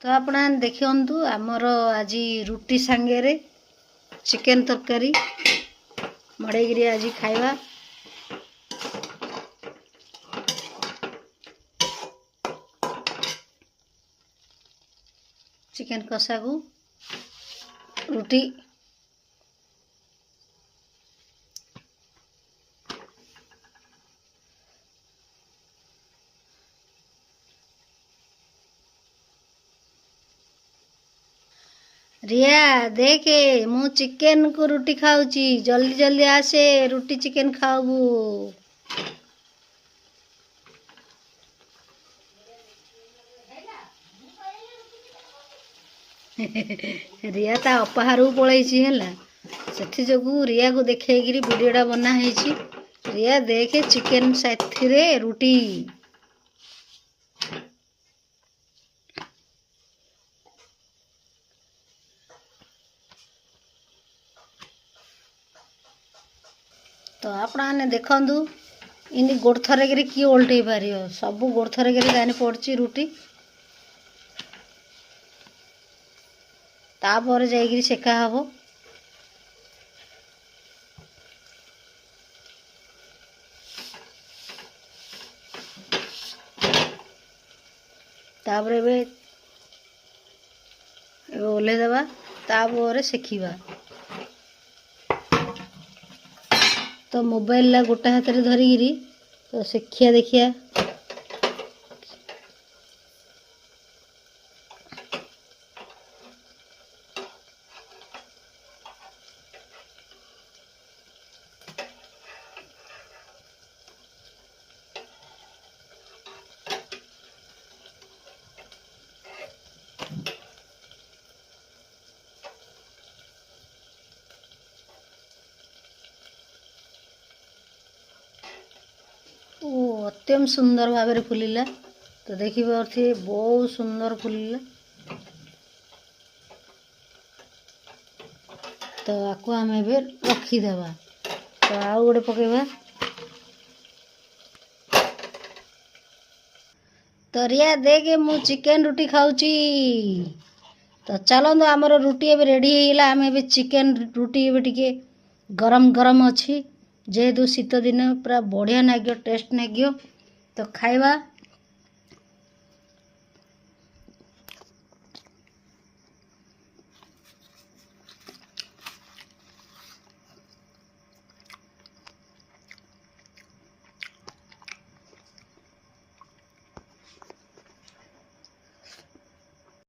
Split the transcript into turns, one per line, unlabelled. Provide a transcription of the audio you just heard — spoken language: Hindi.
तो आपण देखु आमर आज रुटी सांगे चिकेन तरकारी मड़ेगिरी आज खाइबा। चिकेन कषा को रुटी रिया देखे मु चिकेन को रुटी खाऊची, जल्दी जल्दी आसे रुटी चिकेन खाऊ। रिया ता अपहार पलैची है से जो रिया को देखिए वीडियोटा बनाई। रिया देखे चिकेन साथी रुटी तो आपने देखु इन गोड़ थरक किए ओल्टे पार सब गोड़ थरक गाने पड़ी रुटी तापर जाइए सेका हम। तापर ओल्हे देवा तापर सेखिबा। तो मोबाइल ला गोटा हाथ में धरिकी तो सेखिया देखिया अत्यंत सुंदर भाव फुलिला। तो देखी पारे बहुत सुंदर फुलिला। तो आपको आम रखीदेवा। तो आउ गोटे पकेबा। तो रिया देखे मु चिकेन रुटी खाऊची। तो चलो आमर रुटी एबे रेडी होगा। आम ए चिकेन रुटी एबे टिके गरम गरम अच्छी जेहेतु शीत दिन पूरा बढ़िया नागियो टेस्ट नागियो। तो खाइबा।